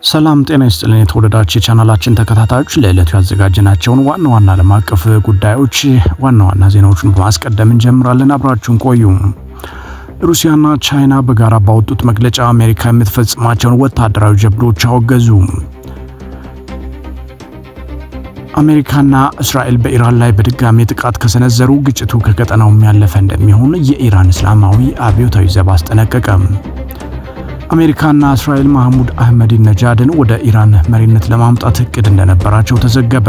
ሰላም ጤና ይስጥልን የተወደዳችሁ የቻናላችን ተከታታዮች ለዕለቱ ያዘጋጀናቸውን ዋና ዓለም አቀፍ ጉዳዮች ዋና ዜናዎችን በማስቀደም እንጀምራለን። አብራችሁን ቆዩ። ሩሲያና ቻይና በጋራ ባወጡት መግለጫ አሜሪካ የምትፈጽማቸውን ወታደራዊ ጀብዶች አወገዙ። አሜሪካና እስራኤል በኢራን ላይ በድጋሚ ጥቃት ከሰነዘሩ ግጭቱ ከቀጠናው ያለፈ እንደሚሆን የኢራን እስላማዊ አብዮታዊ ዘብ አስጠነቀቀ። አሜሪካና እስራኤል መሐሙድ አህመዲነጃድን ወደ ኢራን መሪነት ለማምጣት እቅድ እንደነበራቸው ተዘገበ።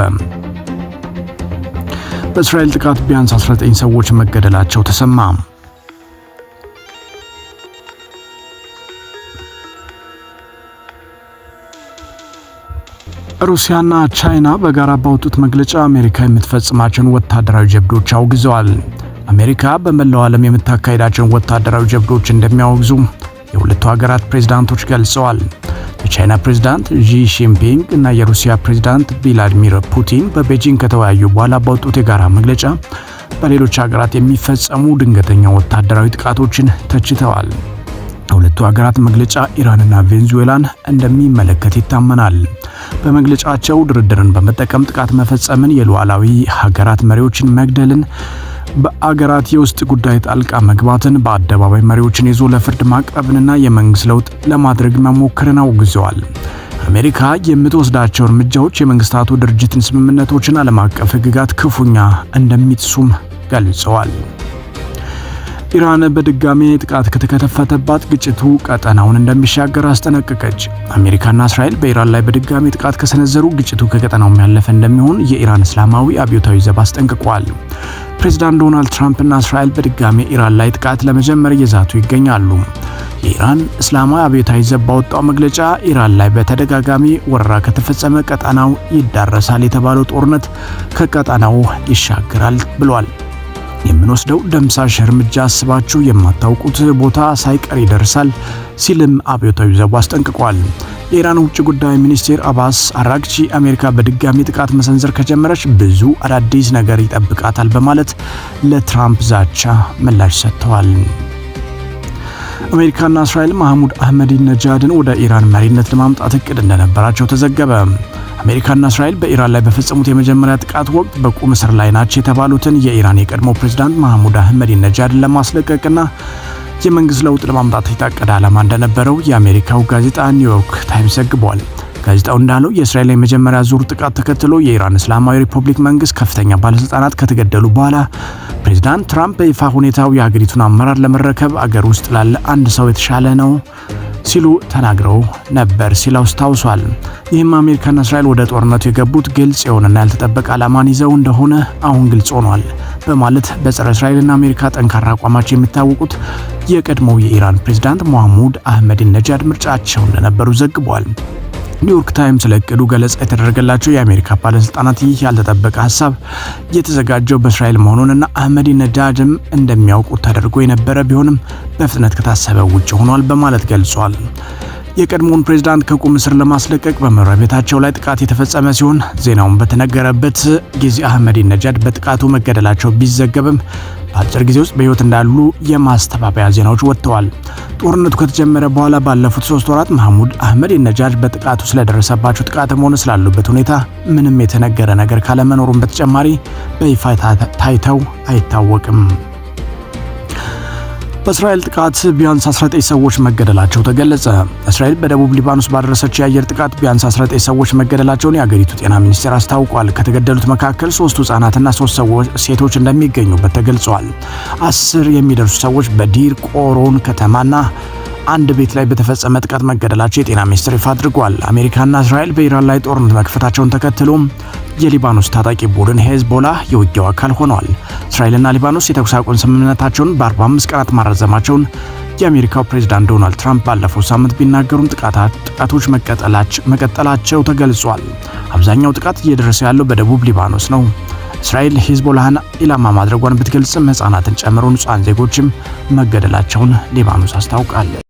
በእስራኤል ጥቃት ቢያንስ 19 ሰዎች መገደላቸው ተሰማ። ሩሲያና ቻይና በጋራ ባወጡት መግለጫ አሜሪካ የምትፈጽማቸውን ወታደራዊ ጀብዶች አውግዘዋል። አሜሪካ በመላው ዓለም የምታካሄዳቸውን ወታደራዊ ጀብዶች እንደሚያወግዙ የሁለቱ ሀገራት ፕሬዝዳንቶች ገልጸዋል። የቻይና ፕሬዝዳንት ዢ ጂንፒንግ እና የሩሲያ ፕሬዝዳንት ቭላዲሚር ፑቲን በቤጂንግ ከተወያዩ በኋላ ባወጡት የጋራ መግለጫ በሌሎች ሀገራት የሚፈጸሙ ድንገተኛ ወታደራዊ ጥቃቶችን ተችተዋል። የሁለቱ ሀገራት መግለጫ ኢራንና ቬኔዙዌላን እንደሚመለከት ይታመናል። በመግለጫቸው ድርድርን በመጠቀም ጥቃት መፈጸምን፣ የሉዓላዊ ሀገራት መሪዎችን መግደልን፣ በአገራት የውስጥ ጉዳይ ጣልቃ መግባትን፣ በአደባባይ መሪዎችን ይዞ ለፍርድ ማቅረብንና የመንግስት ለውጥ ለማድረግ መሞከርን አውግዘዋል። አሜሪካ የምትወስዳቸው እርምጃዎች የመንግስታቱ ድርጅትን ስምምነቶችን፣ ዓለም አቀፍ ሕግጋት ክፉኛ እንደሚጥሱም ገልጸዋል። ኢራን በድጋሚ ጥቃት ከተከፈተባት ግጭቱ ቀጠናውን እንደሚሻገር አስጠነቀቀች። አሜሪካና እስራኤል በኢራን ላይ በድጋሚ ጥቃት ከሰነዘሩ ግጭቱ ከቀጠናው ያለፈ እንደሚሆን የኢራን እስላማዊ አብዮታዊ ዘብ አስጠንቅቋል። ፕሬዝዳንት ዶናልድ ትራምፕና እስራኤል በድጋሚ ኢራን ላይ ጥቃት ለመጀመር እየዛቱ ይገኛሉ። የኢራን እስላማዊ አብዮታዊ ዘብ ባወጣው መግለጫ ኢራን ላይ በተደጋጋሚ ወረራ ከተፈጸመ ቀጠናው ይዳረሳል የተባለው ጦርነት ከቀጠናው ይሻገራል ብሏል። የምንወስደው ደምሳሽ እርምጃ አስባችሁ የማታውቁት ቦታ ሳይቀር ይደርሳል ሲልም አብዮታዊ ዘቡ አስጠንቅቋል። የኢራን ውጭ ጉዳይ ሚኒስቴር አባስ አራግቺ አሜሪካ በድጋሚ ጥቃት መሰንዘር ከጀመረች ብዙ አዳዲስ ነገር ይጠብቃታል በማለት ለትራምፕ ዛቻ ምላሽ ሰጥተዋል። አሜሪካና እስራኤል መሐሙድ አህመዲነጃድን ወደ ኢራን መሪነት ለማምጣት እቅድ እንደነበራቸው ተዘገበ። አሜሪካና እስራኤል በኢራን ላይ በፈጸሙት የመጀመሪያ ጥቃት ወቅት በቁም እስር ላይ ናቸው የተባሉትን የኢራን የቀድሞ ፕሬዝዳንት መሐሙድ አህመዲነጃድን ለማስለቀቅና የመንግስት ለውጥ ለማምጣት የታቀደ ዓላማ እንደነበረው የአሜሪካው ጋዜጣ ኒውዮርክ ታይምስ ዘግቧል። ጋዜጣው እንዳለው የእስራኤል የመጀመሪያ ዙር ጥቃት ተከትሎ የኢራን እስላማዊ ሪፐብሊክ መንግስት ከፍተኛ ባለስልጣናት ከተገደሉ በኋላ ፕሬዝዳንት ትራምፕ በይፋ ሁኔታው የሀገሪቱን አመራር ለመረከብ አገር ውስጥ ላለ አንድ ሰው የተሻለ ነው ሲሉ ተናግረው ነበር ሲል አስታውሷል። ይህም አሜሪካና እስራኤል ወደ ጦርነቱ የገቡት ግልጽ የሆነና ያልተጠበቀ ዓላማን ይዘው እንደሆነ አሁን ግልጽ ሆኗል በማለት በጸረ እስራኤልና አሜሪካ ጠንካራ አቋማቸው የሚታወቁት የቀድሞው የኢራን ፕሬዝዳንት መሐሙድ አህመዲነጃድ ምርጫቸው እንደነበሩ ዘግቧል። ኒውዮርክ ታይምስ ለእቅዱ ገለጻ የተደረገላቸው የአሜሪካ ባለስልጣናት ይህ ያልተጠበቀ ሀሳብ የተዘጋጀው በእስራኤል መሆኑንና አህመዲነጃድም እንደሚያውቁት ተደርጎ የነበረ ቢሆንም በፍጥነት ከታሰበው ውጭ ሆኗል በማለት ገልጿል። የቀድሞውን ፕሬዝዳንት ከቁም እስር ለማስለቀቅ በመኖሪያ ቤታቸው ላይ ጥቃት የተፈጸመ ሲሆን ዜናውን በተነገረበት ጊዜ አህመዲነጃድ በጥቃቱ መገደላቸው ቢዘገብም በአጭር ጊዜ ውስጥ በህይወት እንዳሉ የማስተባበያ ዜናዎች ወጥተዋል። ጦርነቱ ከተጀመረ በኋላ ባለፉት 3 ወራት መሐሙድ አህመዲነጃድ በጥቃቱ ስለደረሰባቸው ጥቃትም ሆነ ስላሉበት ሁኔታ ምንም የተነገረ ነገር ካለመኖሩም በተጨማሪ በይፋ ታይተው አይታወቅም። በእስራኤል ጥቃት ቢያንስ 19 ሰዎች መገደላቸው ተገለጸ። እስራኤል በደቡብ ሊባኖስ ባደረሰችው የአየር ጥቃት ቢያንስ 19 ሰዎች መገደላቸውን የአገሪቱ ጤና ሚኒስቴር አስታውቋል። ከተገደሉት መካከል 3 ህጻናትና 3 ሴቶች እንደሚገኙበት ተገልጿል። 10 የሚደርሱ ሰዎች በዲር ቆሮን ከተማና አንድ ቤት ላይ በተፈጸመ ጥቃት መገደላቸው የጤና ሚኒስቴር ይፋ አድርጓል። አሜሪካና እስራኤል በኢራን ላይ ጦርነት መክፈታቸውን ተከትሎ የሊባኖስ ታጣቂ ቡድን ሄዝቦላህ የውጊያው አካል ሆኗል። እስራኤልና ሊባኖስ የተኩስ አቁም ስምምነታቸውን በ45 ቀናት ማራዘማቸውን የአሜሪካው ፕሬዝዳንት ዶናልድ ትራምፕ ባለፈው ሳምንት ቢናገሩም ጥቃቶች መቀጠላቸው ተገልጿል። አብዛኛው ጥቃት እየደረሰ ያለው በደቡብ ሊባኖስ ነው። እስራኤል ሄዝቦላህን ኢላማ ማድረጓን ብትገልጽም ህጻናትን ጨምሮ ንጹሃን ዜጎችም መገደላቸውን ሊባኖስ አስታውቃለች።